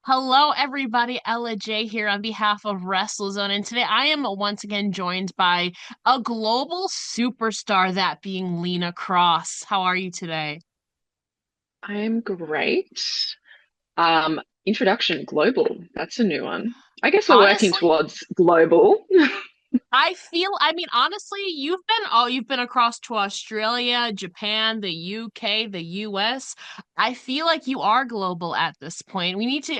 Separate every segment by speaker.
Speaker 1: Hello, everybody. Ella J here on behalf of WrestleZone, and today I am once again joined by a global superstar, that being Lena Kross. How are you today?
Speaker 2: I'm great. Introduction global. That's a new one. I guess we're working
Speaker 1: Honestly,
Speaker 2: towards global.
Speaker 1: honestly, you've been across to Australia, Japan, the UK, the US. I feel like you are global at this point. We need to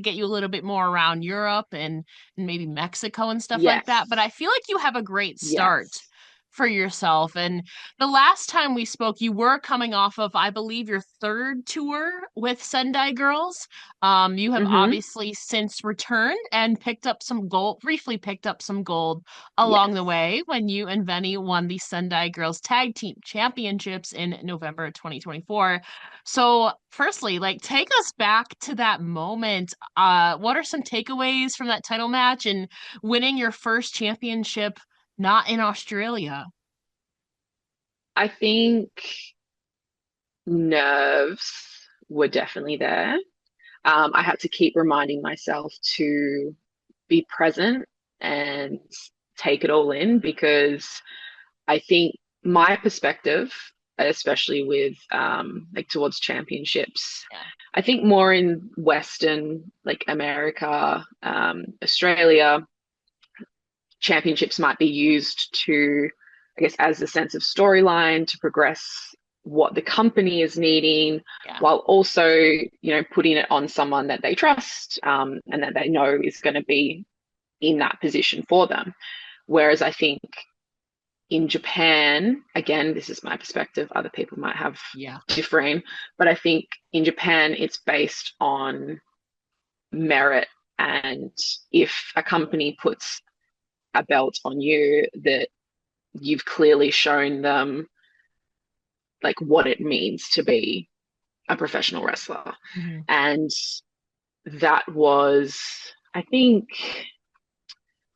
Speaker 1: get you a little bit more around Europe and maybe Mexico and stuff like that. But
Speaker 2: Yes.
Speaker 1: I feel like you have a great start
Speaker 2: Yes.
Speaker 1: for yourself. And the last time we spoke, you were coming off of, I believe, your third tour with Sendai Girls. You have
Speaker 2: Mm-hmm.
Speaker 1: obviously since returned and briefly picked up some gold along the
Speaker 2: Yes.
Speaker 1: way when you and Vennie won the Sendai Girls Tag Team Championships in November 2024. So, firstly, take us back to that moment. What are some takeaways from that title match and winning your first championship not in Australia?
Speaker 2: I think nerves were definitely there. I had to keep reminding myself to be present and take it all in because I think my perspective, especially with like towards championships,
Speaker 1: Yeah.
Speaker 2: I think more in Western, like America, Australia, championships might be used to, I guess, as a sense of storyline to progress what the company is needing,
Speaker 1: Yeah.
Speaker 2: while also, putting it on someone that they trust and that they know is going to be in that position for them. Whereas I think in Japan, again, this is my perspective, other people might have
Speaker 1: Yeah.
Speaker 2: differing, but I think in Japan, it's based on merit. And if a company puts a belt on you, that you've clearly shown them like what it means to be a professional wrestler.
Speaker 1: Hmm.
Speaker 2: And that was, I think,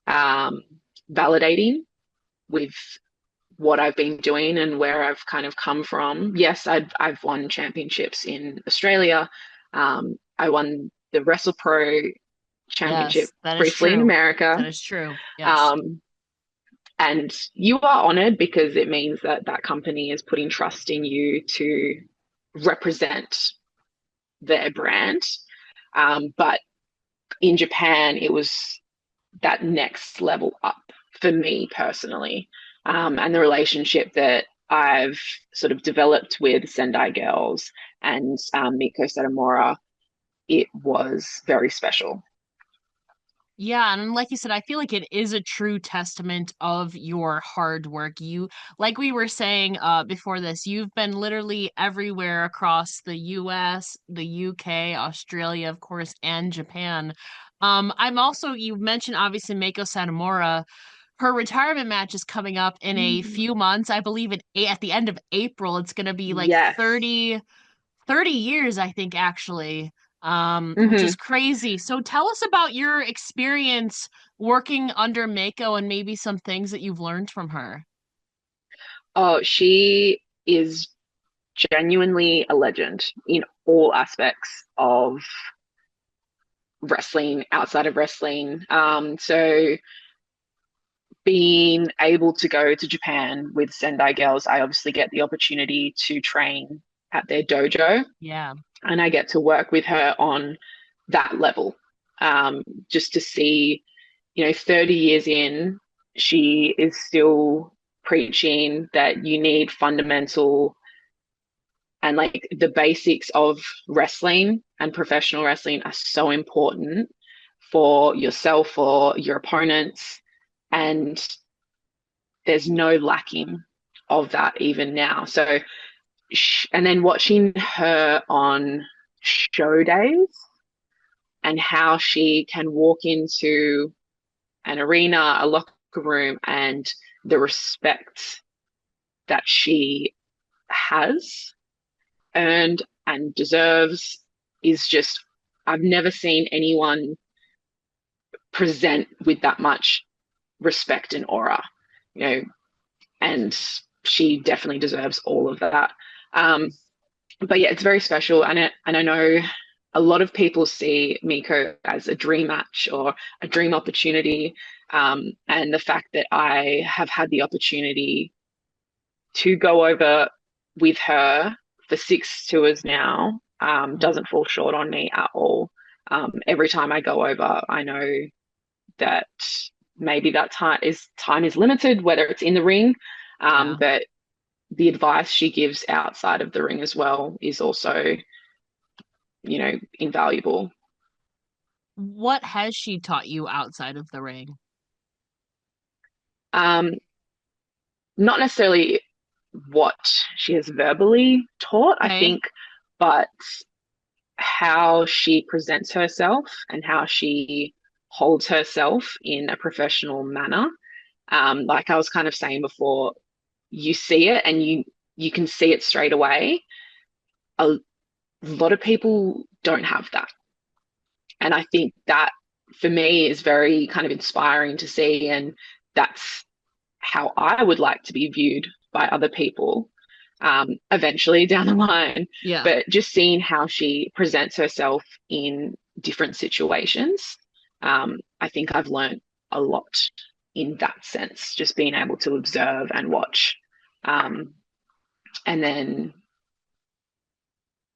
Speaker 2: um, validating with what I've been doing and where I've kind of come from. Yes, I've won championships in Australia. I won the WrestlePro championship
Speaker 1: Yes, that is
Speaker 2: briefly in
Speaker 1: true.
Speaker 2: America.
Speaker 1: That is true. Yes.
Speaker 2: Um, and you are honored because it means that that company is putting trust in you to represent their brand. But in Japan, it was that next level up for me personally. And the relationship that I've sort of developed with Sendai Girls and Meiko Satomura, it was very special.
Speaker 1: Yeah, and like you said, I feel like it is a true testament of your hard work. Like we were saying before this, you've been literally everywhere across the US, the UK, Australia, of course, and Japan. You mentioned obviously Meiko Satomura. Her retirement match is coming up in a
Speaker 2: Mm.
Speaker 1: few months. I believe at the end of April, it's going to be like
Speaker 2: Yes.
Speaker 1: 30 years, I think, actually, which is
Speaker 2: Hmm.
Speaker 1: crazy. So tell us about your experience working under Mako and maybe some things that you've learned from her.
Speaker 2: Oh, she is genuinely a legend in all aspects of wrestling, outside of wrestling. So being able to go to Japan with Sendai Girls, I obviously get the opportunity to train at their dojo
Speaker 1: Yeah.
Speaker 2: and I get to work with her on that level. Just to see, 30 years in, she is still preaching that you need fundamental and like the basics of wrestling and professional wrestling are so important for yourself or your opponents. And there's no lacking of that even now. So, and then watching her on show days and how she can walk into an arena, a locker room, and the respect that she has earned and deserves is just, I've never seen anyone present with that much respect and aura, you know, and she definitely deserves all of that. Um, but yeah, it's very special, and I know a lot of people see Meiko as a dream match or a dream opportunity. And the fact that I have had the opportunity to go over with her for 6 tours now doesn't fall short on me at all. Every time I go over, I know that maybe that time is limited, whether it's in the ring,
Speaker 1: Yeah.
Speaker 2: but the advice she gives outside of the ring as well is also, invaluable.
Speaker 1: What has she taught you outside of the ring?
Speaker 2: Um, Not necessarily what she has verbally taught, I
Speaker 1: Okay.
Speaker 2: think, but how she presents herself and how she holds herself in a professional manner. Like I was kind of saying before, you see it and you can see it straight away. A lot of people don't have that. And I think that for me is very kind of inspiring to see. And that's how I would like to be viewed by other people eventually down the line.
Speaker 1: Yeah.
Speaker 2: But just seeing how she presents herself in different situations, I think I've learned a lot in that sense, just being able to observe and watch. Um, and then,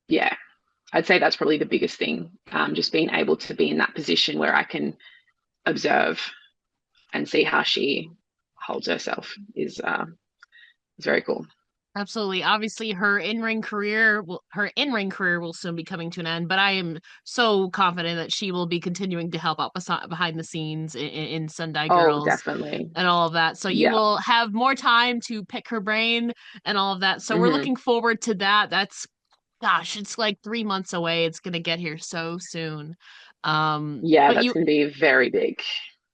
Speaker 2: yeah, I'd say that's probably the biggest thing. Just being able to be in that position where I can observe and see how she holds herself is very cool.
Speaker 1: Absolutely. Obviously, her in-ring career will soon be coming to an end, but I am so confident that she will be continuing to help out behind the scenes in Sendai
Speaker 2: Oh,
Speaker 1: Girls
Speaker 2: definitely.
Speaker 1: and all of that. So you
Speaker 2: Yeah.
Speaker 1: will have more time to pick her brain and all of that. So we're
Speaker 2: Hmm.
Speaker 1: looking forward to that. Gosh, it's like 3 months away. It's gonna get here so soon.
Speaker 2: Yeah,
Speaker 1: But
Speaker 2: that's going to be very big.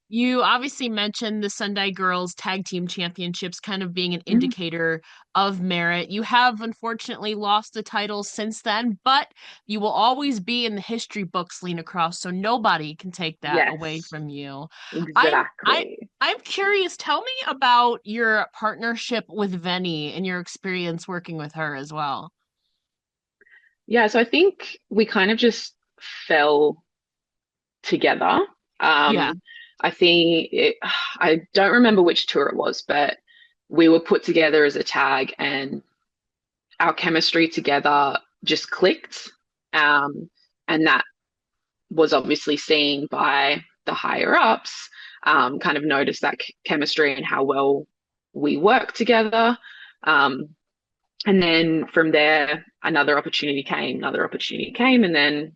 Speaker 1: you obviously mentioned the Sendai Girls Tag Team Championships kind of being an
Speaker 2: Mhm.
Speaker 1: indicator of merit. You have unfortunately lost the title since then, but you will always be in the history books, Lena Kross, so nobody can take that away
Speaker 2: Yes,
Speaker 1: from you. I'm I
Speaker 2: exactly.
Speaker 1: I'm curious, tell me about your partnership with Vennie and your experience working with her as well.
Speaker 2: Yeah, so I think we kind of just fell together.
Speaker 1: Yeah.
Speaker 2: Um, I don't remember which tour it was, but we were put together as a tag and our chemistry together just clicked. Um, and that was obviously seen by the higher ups, kind of noticed that chemistry and how well we work together. Um, and then from there, another opportunity came, and then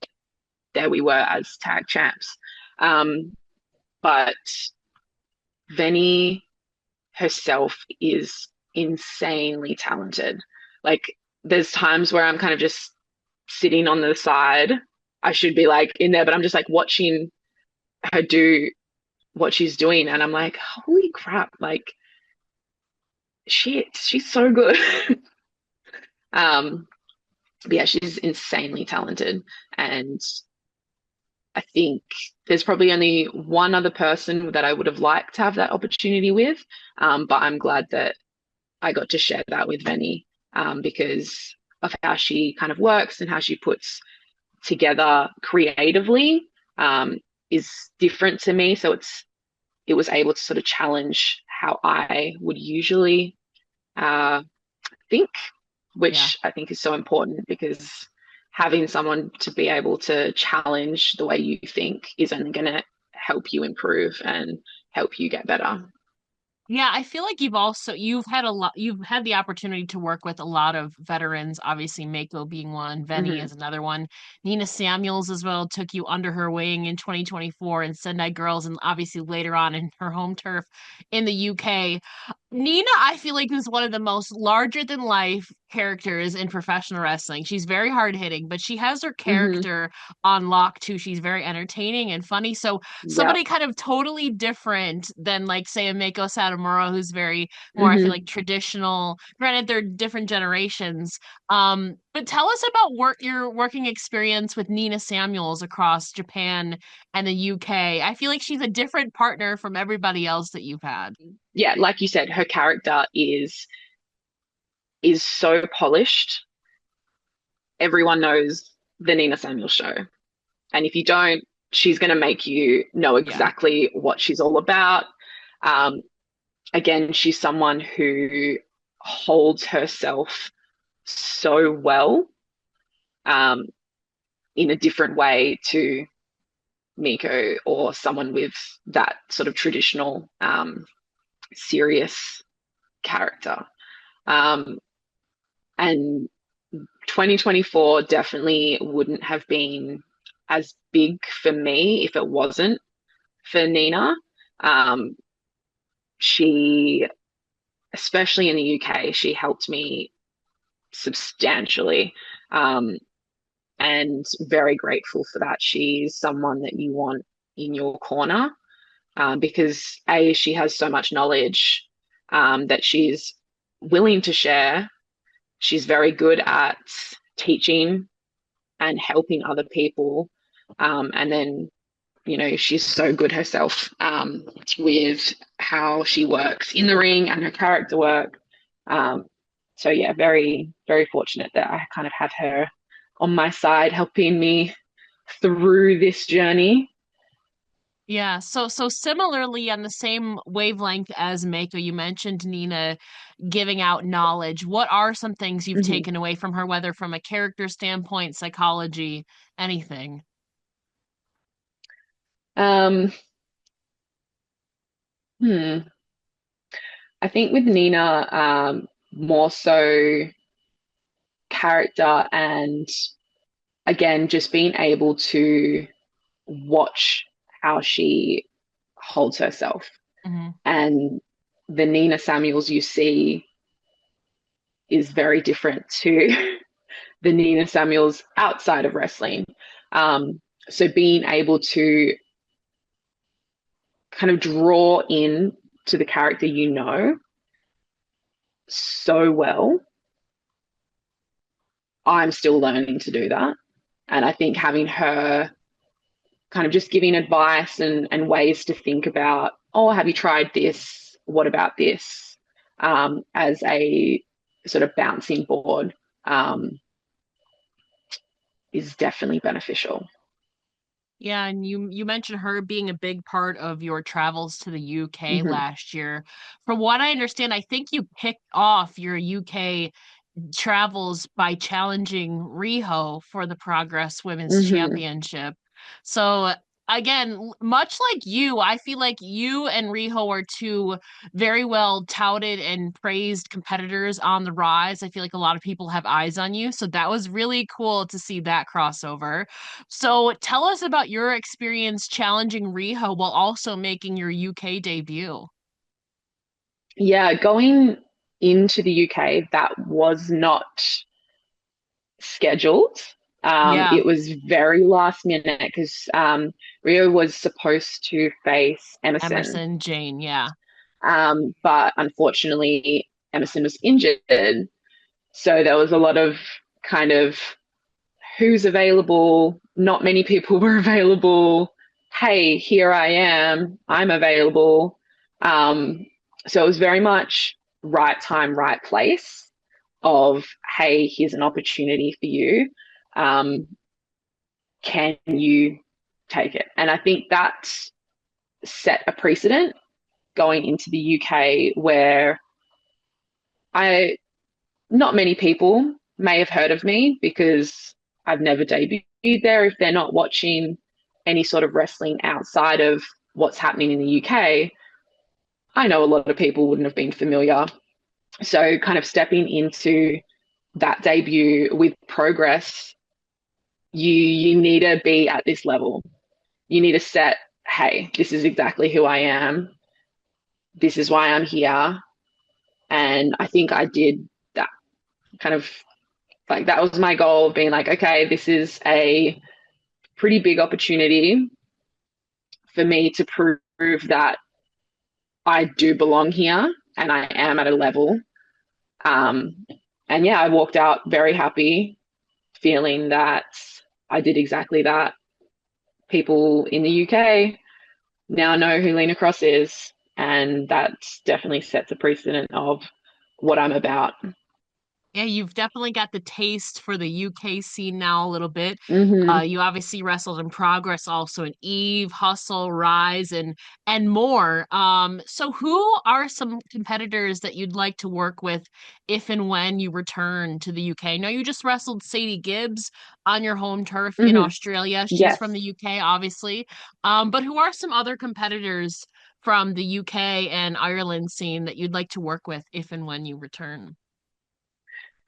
Speaker 2: there we were as tag champs. But Vennie herself is insanely talented. Like, there's times where I'm kind of just sitting on the side. I should be like in there, but I'm just like watching her do what she's doing, and I'm like, holy crap! Like, shit, she's so good. um, but yeah, she's insanely talented, and I think there's probably only one other person that I would have liked to have that opportunity with, but I'm glad that I got to share that with Vennie because of how she kind of works and how she puts together creatively is different to me. So it was able to sort of challenge how I would usually uh, think,
Speaker 1: Yeah.
Speaker 2: which I think is so important because having someone to be able to challenge the way you think is only going to help you improve and help you get better.
Speaker 1: Yeah, I feel like you've had the opportunity to work with a lot of veterans, obviously Meiko being one, Vennie
Speaker 2: Hmm.
Speaker 1: is another one. Nina Samuels as well took you under her wing in 2024 and Sendai Girls and obviously later on in her home turf in the UK. Nina, I feel like is one of the most larger than life characters in professional wrestling. She's very hard hitting, but she has her
Speaker 2: Hmm.
Speaker 1: character on lock too. She's very entertaining and funny. So
Speaker 2: Yep.
Speaker 1: somebody kind of totally different than like say a Meiko Satomura who's very more I feel like
Speaker 2: Hmm.
Speaker 1: traditional. Granted they're different generations. But tell us about your working experience with Nina Samuels across Japan and the UK. I feel like she's a different partner from everybody else that you've had.
Speaker 2: Yeah, like you said, her character is so polished. Everyone knows the Nina Samuel show. And if you don't, she's going to make you know
Speaker 1: Yeah.
Speaker 2: exactly what she's all about. Um, Again, she's someone who holds herself so well, um, in a different way to Meiko or someone with that sort of traditional, serious character. Um, and 2024 definitely wouldn't have been as big for me if it wasn't for Nina. Um, she, especially in the UK, she helped me substantially. Um, and very grateful for that. She's someone that you want in your corner, because A, she has so much knowledge, that she's willing to share. She's very good at teaching and helping other people. And then, she's so good herself, with how she works in the ring and her character work. Um, so yeah, very, very fortunate that I kind of have her on my side helping me through this journey.
Speaker 1: Yeah, so similarly on the same wavelength as Mako, you mentioned Nina giving out knowledge. What are some things you've
Speaker 2: Mm-hmm.
Speaker 1: taken away from her, whether from a character standpoint, psychology, anything?
Speaker 2: Um, hmm. I think with Nina, more so character and again, just being able to watch how she holds herself.
Speaker 1: Hmm.
Speaker 2: And the Nina Samuels you see is very different to the Nina Samuels outside of wrestling. So being able to kind of draw in to the character so well, I'm still learning to do that. And I think having her kind of just giving advice and ways to think about, oh, have you tried this? What about this? As a sort of bouncing board, is definitely beneficial.
Speaker 1: Yeah, and you mentioned her being a big part of your travels to the UK
Speaker 2: Mm-hmm.
Speaker 1: last year. From what I understand, I think you picked off your UK travels by challenging Rhio for the Progress Women's
Speaker 2: Mm-hmm.
Speaker 1: Championship. So again, much like you, I feel like you and Rhio are two very well touted and praised competitors on the rise. I feel like a lot of people have eyes on you. So that was really cool to see that crossover. So tell us about your experience challenging Rhio while also making your UK debut.
Speaker 2: Yeah, going into the UK, that was not scheduled.
Speaker 1: Yeah,
Speaker 2: It was very last minute because, Rhio was supposed to face Emerson,
Speaker 1: Emerson, Jane, yeah.
Speaker 2: but unfortunately, Emerson was injured. So there was a lot of kind of who's available. Not many people were available. Hey, here I am. I'm available. Um, so it was very much right time, right place of, hey, here's an opportunity for you. Um, can you take it? And I think that set a precedent going into the UK where I not many people may have heard of me because I've never debuted there. If they're not watching any sort of wrestling outside of what's happening in the UK, I know a lot of people wouldn't have been familiar. So, kind of stepping into that debut with Progress, you need to be at this level. You need to set, hey, this is exactly who I am. This is why I'm here. And I think I did that kind of like that was my goal of being like, okay, this is a pretty big opportunity for me to prove that I do belong here and I am at a level. Um, and yeah, I walked out very happy, feeling that I did exactly that. People in the UK now know who Lena Kross is, and that definitely sets a precedent of what I'm about.
Speaker 1: Yeah, you've definitely got the taste for the UK scene now a little bit.
Speaker 2: Hmm.
Speaker 1: You obviously wrestled in Progress, also in Eve, Hustle, Rise, and more. So who are some competitors that you'd like to work with if and when you return to the UK? I know you just wrestled Sadie Gibbs on your home turf in
Speaker 2: Hmm.
Speaker 1: Australia. She's
Speaker 2: Yes.
Speaker 1: from the UK, obviously. But who are some other competitors from the UK and Ireland scene that you'd like to work with if and when you return?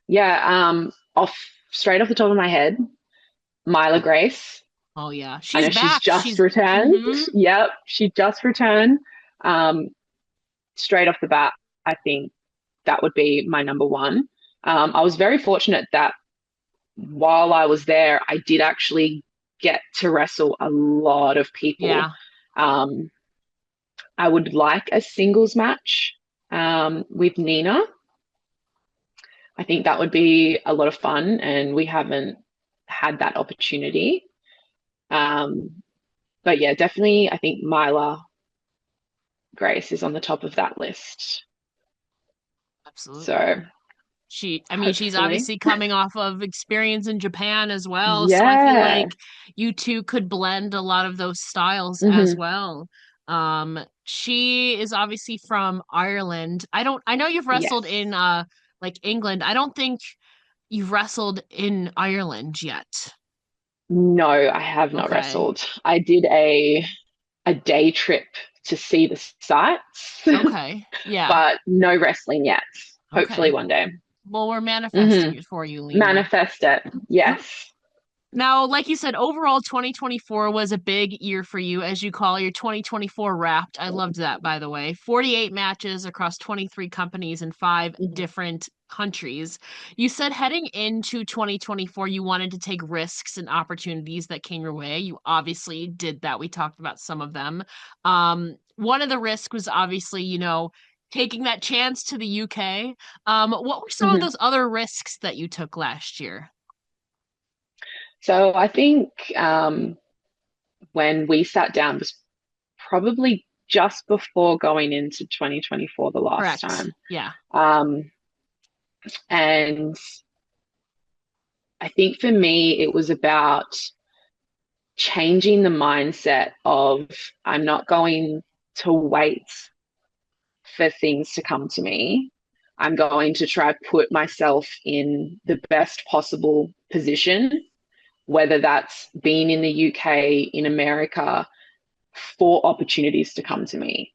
Speaker 2: Yeah. Off straight off the top of my head, Myla Grace.
Speaker 1: Oh yeah,
Speaker 2: I
Speaker 1: she's
Speaker 2: know she's
Speaker 1: back.
Speaker 2: just
Speaker 1: She's
Speaker 2: returned.
Speaker 1: hmm
Speaker 2: Yep, she just returned. Um, Straight off the bat, I think that would be my number one. I was very fortunate that while I was there, I did actually get to wrestle a lot of people.
Speaker 1: Yeah,
Speaker 2: Um, I would like a singles match with Nina. I think that would be a lot of fun, and we haven't had that opportunity. Um, but yeah, definitely, I think Myla Grace is on the top of that list.
Speaker 1: absolutely.
Speaker 2: So
Speaker 1: I mean, she's
Speaker 2: hopefully,
Speaker 1: obviously coming off of experience in Japan as well, so I feel
Speaker 2: yeah.
Speaker 1: like you two could blend a lot of those styles as
Speaker 2: Hmm.
Speaker 1: well. She is obviously from Ireland. I know you've wrestled
Speaker 2: Yes.
Speaker 1: in like England. I don't think you've wrestled in Ireland yet.
Speaker 2: No, I have not
Speaker 1: Okay.
Speaker 2: wrestled. I did a day trip to see the sights,
Speaker 1: Okay. Yeah.
Speaker 2: but no wrestling yet. Hopefully
Speaker 1: Okay.
Speaker 2: one day.
Speaker 1: Well, we're
Speaker 2: Hmm.
Speaker 1: manifesting it for you, Lena.
Speaker 2: Manifest it. Yes.
Speaker 1: Now, like you said, overall 2024 was a big year for you, as you call your 2024 wrapped. I loved that, by the way. 48 matches across 23 companies in five
Speaker 2: Mhm.
Speaker 1: different countries. You said heading into 2024, you wanted to take risks and opportunities that came your way. You obviously did that. We talked about some of them. One of the risks was obviously, taking that chance to the UK. What were some of
Speaker 2: Mhm.
Speaker 1: those other risks that you took last year?
Speaker 2: So I think when we sat down was probably just before going into 2024 the last
Speaker 1: Correct.
Speaker 2: time.
Speaker 1: Yeah.
Speaker 2: Um, and I think for me, it was about changing the mindset of I'm not going to wait for things to come to me. I'm going to try put myself in the best possible position, whether that's being in the UK, in America, for opportunities to come to me.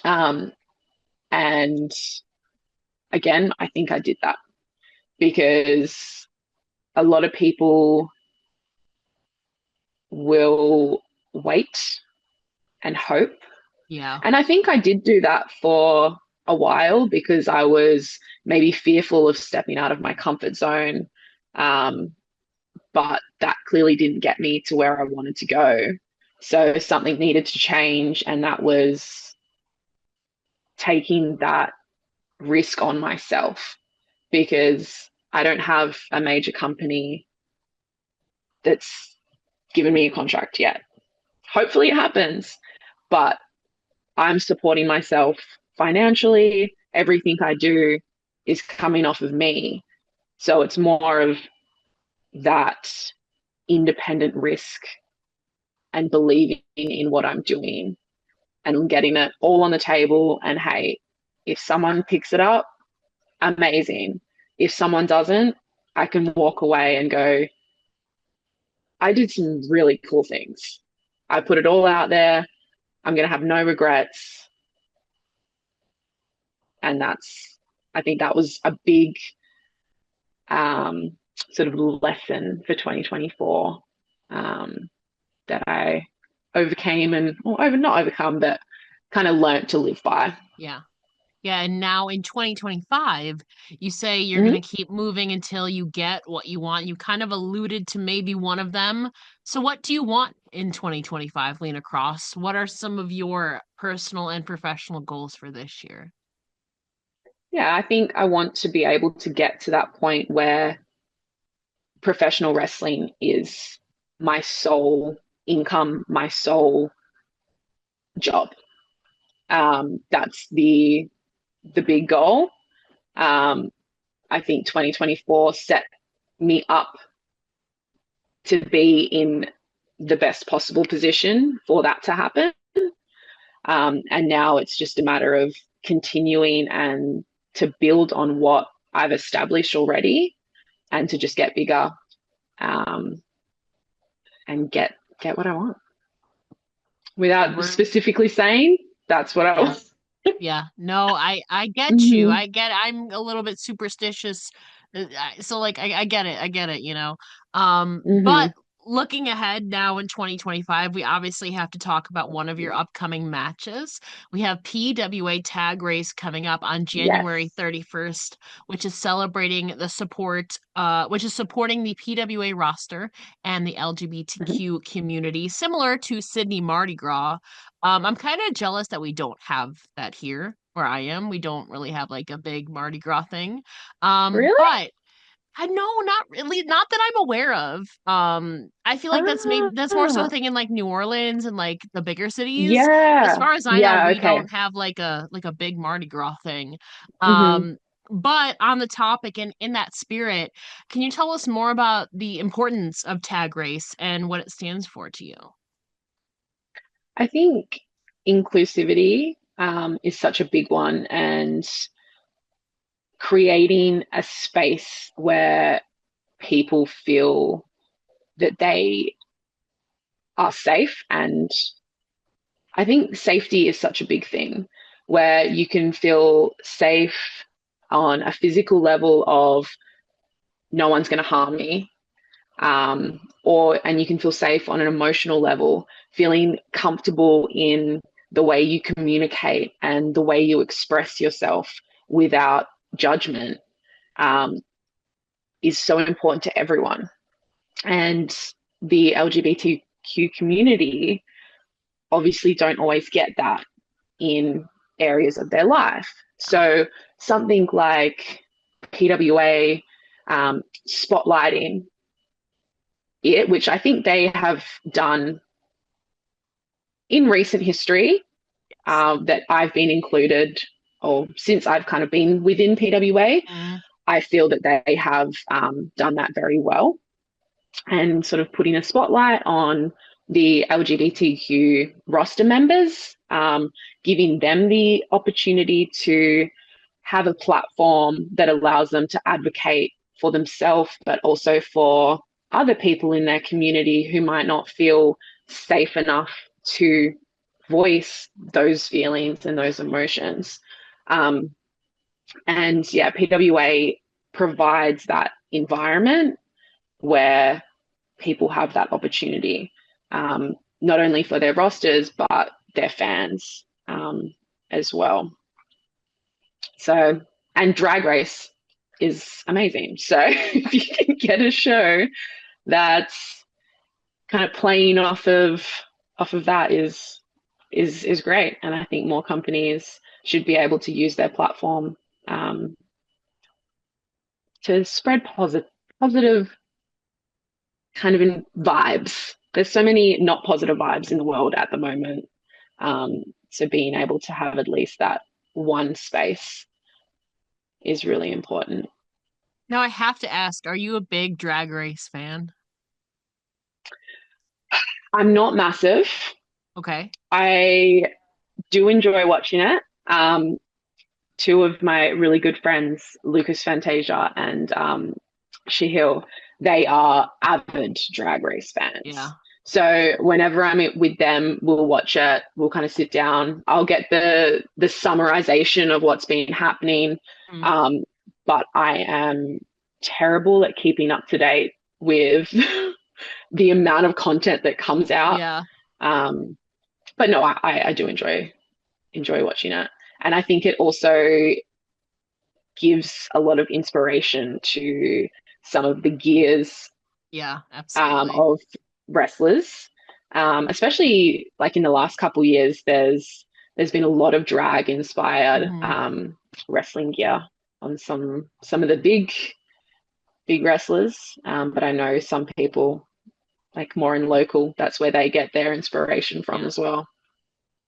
Speaker 2: Um, and again, I think I did that because a lot of people will wait and hope.
Speaker 1: Yeah.
Speaker 2: And I think I did do that for a while because I was maybe fearful of stepping out of my comfort zone. Um, but that clearly didn't get me to where I wanted to go. So something needed to change, and that was taking that risk on myself because I don't have a major company that's given me a contract yet. Hopefully it happens, but I'm supporting myself financially. Everything I do is coming off of me. So it's more of that independent risk and believing in what I'm doing and getting it all on the table. And hey, if someone picks it up, amazing. If someone doesn't, I can walk away and go, I did some really cool things. I put it all out there. I'm going to have no regrets. And I think that was a big sort of lesson for 2024 um, that I overcame and, or over, not overcome, but kind of learnt to live by.
Speaker 1: Yeah. Yeah. And now in 2025, you say you're
Speaker 2: Mm-hmm.
Speaker 1: going to keep moving until you get what you want. You kind of alluded to maybe one of them. So, what do you want in 2025, Lena Kross? What are some of your personal and professional goals for this year?
Speaker 2: Yeah, I think I want to be able to get to that point where professional wrestling is my sole income, my sole job. That's the big goal. Um, I think 2024 set me up to be in the best possible position for that to happen. And now it's just a matter of continuing and to build on what I've established already and to just get bigger, um, and get what I want. Without
Speaker 1: We're
Speaker 2: specifically saying that's what I
Speaker 1: yeah.
Speaker 2: want.
Speaker 1: Yeah, no, I get you.
Speaker 2: Mm-hmm.
Speaker 1: I'm a little bit superstitious. So like I get it. I get it, you know.
Speaker 2: Mm-hmm.
Speaker 1: But looking ahead now in 2025, we obviously have to talk about one of your upcoming matches. We have PWA Tag Race coming up on
Speaker 2: Yes.
Speaker 1: January 31st, which is celebrating the support which is supporting the PWA roster and the
Speaker 2: Mm-hmm.
Speaker 1: LGBTQ community, similar to Sydney Mardi Gras. I'm kind of jealous that we don't have that here where I am. We don't really have like a big Mardi Gras thing.
Speaker 2: Really?
Speaker 1: But I know not really, not that I'm aware of. I feel like that's more so a
Speaker 2: Ah,
Speaker 1: thing in like New Orleans and like the bigger cities. As
Speaker 2: yeah.
Speaker 1: far as I know,
Speaker 2: Yeah.
Speaker 1: we
Speaker 2: Okay.
Speaker 1: don't have like a big Mardi Gras thing.
Speaker 2: Mm-hmm.
Speaker 1: Um, but on the topic and in that spirit, can you tell us more about the importance of Tag Race and what it stands for to you?
Speaker 2: I think inclusivity is such a big one, and creating a space where people feel that they are safe. And I think safety is such a big thing where you can feel safe on a physical level of no one's going to harm me, or and you can feel safe on an emotional level, feeling comfortable in the way you communicate and the way you express yourself without judgment, um, is so important to everyone. And the LGBTQ community obviously don't always get that in areas of their life. So something like PWA spotlighting it, which I think they have done in recent history, that I've been included, or since I've kind of been within PWA,
Speaker 1: Mm,
Speaker 2: I feel that they have done that very well, and sort of putting a spotlight on the LGBTQ roster members, giving them the opportunity to have a platform that allows them to advocate for themselves, but also for other people in their community who might not feel safe enough to voice those feelings and those emotions. Um, and yeah, PWA provides that environment where people have that opportunity, not only for their rosters, but their fans, as well. So, and Drag Race is amazing. So, if you can get a show that's kind of playing off of that is great. And I think more companies should be able to use their platform, um, to spread positive kind of in vibes. There's so many not positive vibes in the world at the moment. So being able to have at least that one space is really important.
Speaker 1: Now I have to ask, are you a big Drag Race fan?
Speaker 2: I'm not massive.
Speaker 1: Okay.
Speaker 2: I do enjoy watching it. Two of my really good friends, Lucas Fantasia and Shahil, they are avid Drag Race
Speaker 1: Yeah.
Speaker 2: fans. So whenever I'm with them, we'll watch it. We'll kind of sit down. I'll get the summarization of what's been happening,
Speaker 1: Mm.
Speaker 2: um, but I am terrible at keeping up to date with the amount of content that comes out.
Speaker 1: Yeah.
Speaker 2: Um, but no, I do enjoy watching it, and I think it also gives a lot of inspiration to some of the gears,
Speaker 1: Yeah, absolutely.
Speaker 2: of wrestlers, especially like in the last couple of years. There's been a lot of drag inspired,
Speaker 1: Hmm.
Speaker 2: wrestling gear on some of the big wrestlers, but I know some people like more in local. That's where they get their inspiration from
Speaker 1: Yeah.
Speaker 2: as well.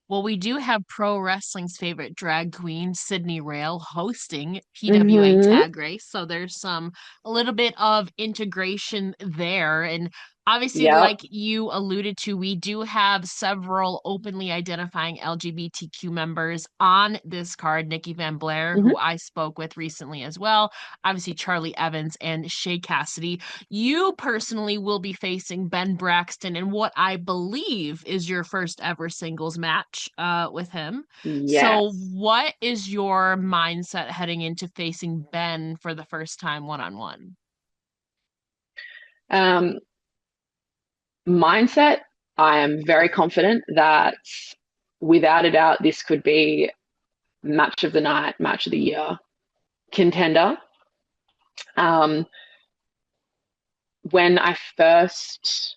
Speaker 1: Well, we do have pro wrestling's favorite drag queen, Sydney Rail, hosting PWA
Speaker 2: Mm-hmm.
Speaker 1: Tag Race. So there's a little bit of integration there. And obviously,
Speaker 2: Yep.
Speaker 1: like you alluded to, we do have several openly identifying LGBTQ members on this card. Nikki Van Blair,
Speaker 2: Hmm.
Speaker 1: who I spoke with recently as well. Obviously, Charli Evans and Shay Cassidy. You personally will be facing Ben Braxton in what I believe is your first ever singles match with him. So,
Speaker 2: Yes.
Speaker 1: what is your mindset heading into facing Ben for the first time one on one?
Speaker 2: Um, Mindset, I am very confident that without a doubt, this could be match of the night, match of the year contender. Um, when I first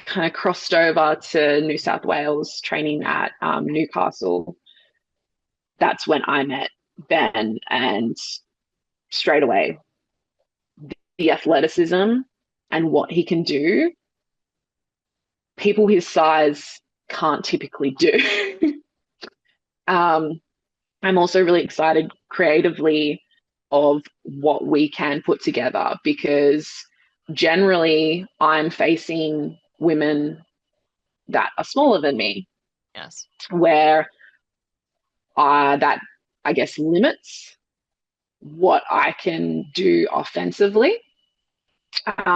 Speaker 2: kind of crossed over to New South Wales training at Newcastle, that's when I met Ben, and straight away, the athleticism and what he can do, people his size can't typically do. um, I'm also really excited creatively of what we can put together because generally I'm facing women that are smaller than me,
Speaker 1: Yes.
Speaker 2: where that I guess limits what I can do offensively,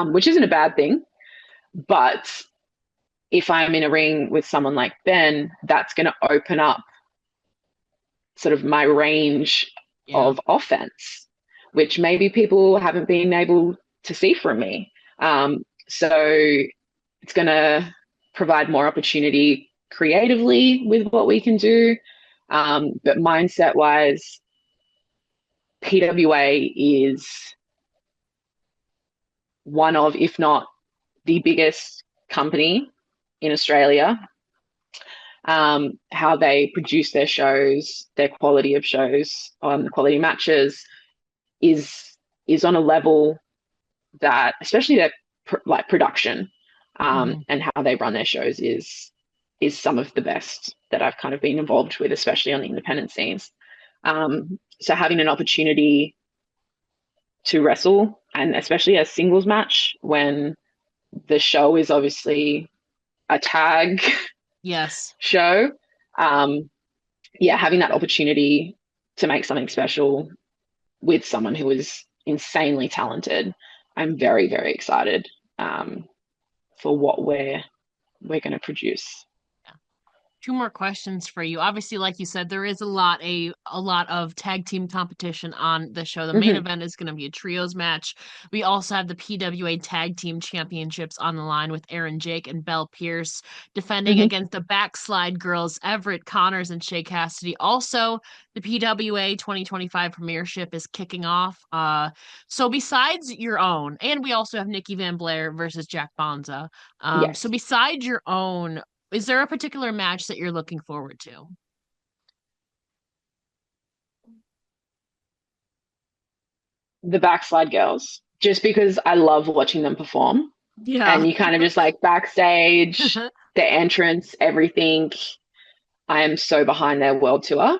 Speaker 2: which isn't a bad thing. But if I'm in a ring with someone like Ben, that's going to open up sort of my range
Speaker 1: Yeah.
Speaker 2: of offense, which maybe people haven't been able to see from me. So it's going to provide more opportunity creatively with what we can do. But mindset wise, PWA is one of, if not the biggest company in Australia. How they produce their shows, their quality of shows, the quality matches is is on a level that, especially their like production
Speaker 1: Hmm.
Speaker 2: and how they run their shows, is some of the best that I've kind of been involved with, especially on the independent scenes. So having an opportunity to wrestle, and especially a singles match when the show is obviously a tag
Speaker 1: Yes.
Speaker 2: show, um, yeah, having that opportunity to make something special with someone who is insanely talented, I'm very, very excited um, for what we're going to produce.
Speaker 1: Two more questions for you. Obviously, like you said, there is a lot of tag team competition on the show. The main
Speaker 2: Mm-hmm.
Speaker 1: event is going to be a trios match. We also have the PWA Tag Team Championships on the line with Aaron Jake and Belle Pierce defending
Speaker 2: Mm-hmm.
Speaker 1: against the Backslide Girls, Everett Connors and Shay Cassidy. Also, the PWA 2025 Premiership is kicking off. So besides your own, and we also have Nikki Van Blair versus Jack Bonza. So
Speaker 2: Yes,
Speaker 1: besides your own, is there a particular match that you're looking forward to?
Speaker 2: the Backslide Girls, just because I love watching them perform,
Speaker 1: Yeah.
Speaker 2: and you kind of just like backstage, their entrance, everything. I am so behind their world tour.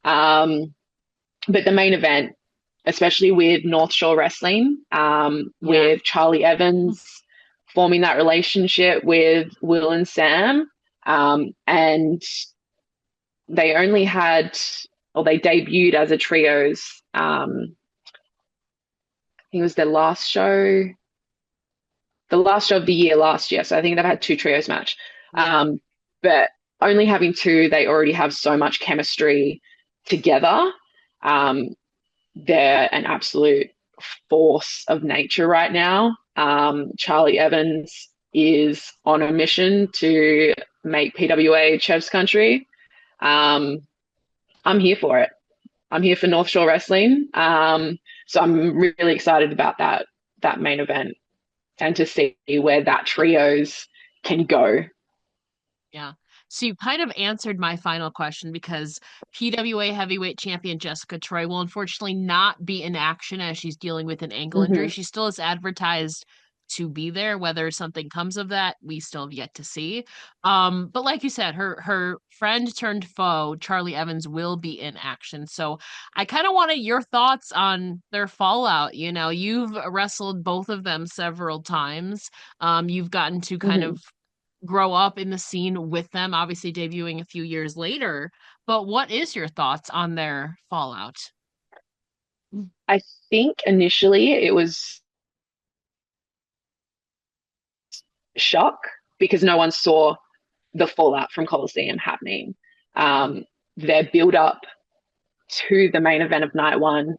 Speaker 2: Um, but the main event, especially with North Shore Wrestling,
Speaker 1: Yeah.
Speaker 2: with Charli Evans forming that relationship with Will and Sam, and they only had, or they debuted as a trios. I think it was their last show, the last show of the year last year. So I think they've had two trios match.
Speaker 1: Yeah.
Speaker 2: But only having two, they already have so much chemistry together. Um, they're an absolute force of nature right now. Charli Evans is on a mission to make PWA Chev's country. Um, I'm here for it. I'm here for North Shore Wrestling. So I'm really excited about that main event and to see where that trios can go.
Speaker 1: Yeah. So you kind of answered my final question because PWA heavyweight champion Jessica Troy will unfortunately not be in action as she's dealing with an ankle injury.
Speaker 2: Mm-hmm.
Speaker 1: She still is advertised to be there. Whether something comes of that, we still have yet to see. But like you said, her friend turned foe, Charli Evans, will be in action. So I kind of wanted your thoughts on their fallout. You know, you've wrestled both of them several times. You've gotten to kind
Speaker 2: Mhm.
Speaker 1: of grow up in the scene with them, obviously debuting a few years later. But what is your thoughts on their fallout?
Speaker 2: I think initially it was shock because no one saw the fallout from Coliseum happening. Um, their build up to the main event of night one,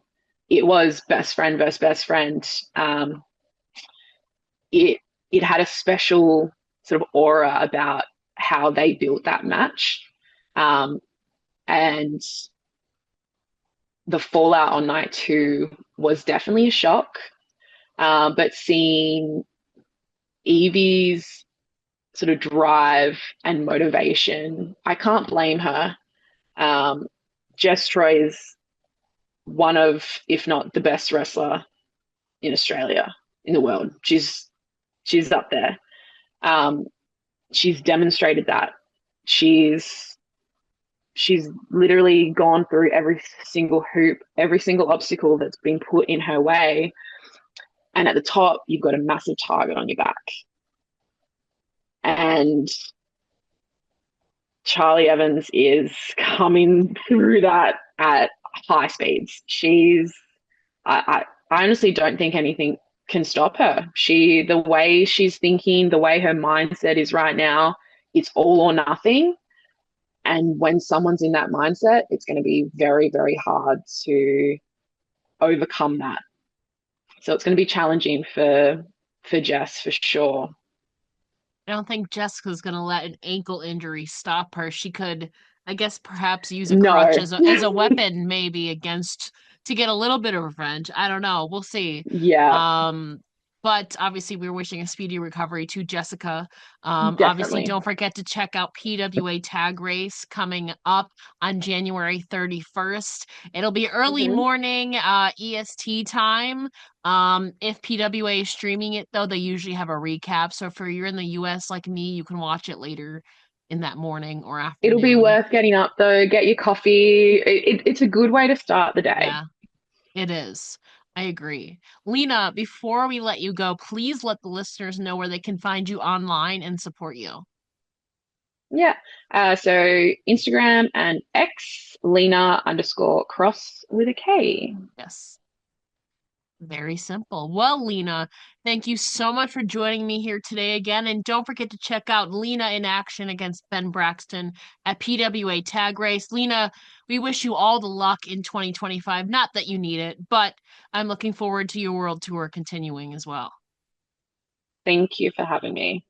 Speaker 2: it was best friend versus best friend. It it had a special sort of aura about how they built that match, um, and the fallout on night two was definitely a shock. But seeing Evie's sort of drive and motivation, I can't blame her. Um, Jess Troy is one of, if not the best wrestler in Australia, in the world. She's up there. Um, she's demonstrated that. She's she's literally gone through every single hoop, every single obstacle that's been put in her way. And at the top, you've got a massive target on your back. And Charli Evans is coming through that at high speeds. I honestly don't think anything can stop her. The way she's thinking, the way her mindset is right now, it's all or nothing. And when someone's in that mindset, it's going to be very, very hard to overcome that. So it's going to be challenging for Jess for sure.
Speaker 1: I don't think Jessica's gonna let an ankle injury stop her. She could, I guess, perhaps use a crutch
Speaker 2: No,
Speaker 1: as a weapon, maybe against to get a little bit of revenge. I don't know. We'll see.
Speaker 2: yeah,
Speaker 1: Um, but obviously, we're wishing a speedy recovery to Jessica. Obviously,
Speaker 2: definitely.
Speaker 1: don't forget to check out PWA Tag Race coming up on January 31st. It'll be early
Speaker 2: Hmm.
Speaker 1: morning, EST time. If PWA is streaming it though, they usually have a recap. So if you're in the US like me, you can watch it later in that morning or
Speaker 2: It'll be
Speaker 1: afternoon.
Speaker 2: worth getting up though. Get your coffee. It's a good way to start the day.
Speaker 1: Yeah, it is. I agree. Lena, before we let you go, please let the listeners know where they can find you online and support you.
Speaker 2: Yeah. So Instagram and X, Lena underscore Kross with a K.
Speaker 1: Yes. Very simple. Well, Lena, thank you so much for joining me here today again. And don't forget to check out Lena in action against Ben Braxton at PWA Tag Race. Lena, we wish you all the luck in 2025. Not that you need it, but I'm looking forward to your world tour continuing as well.
Speaker 2: Thank you for having me.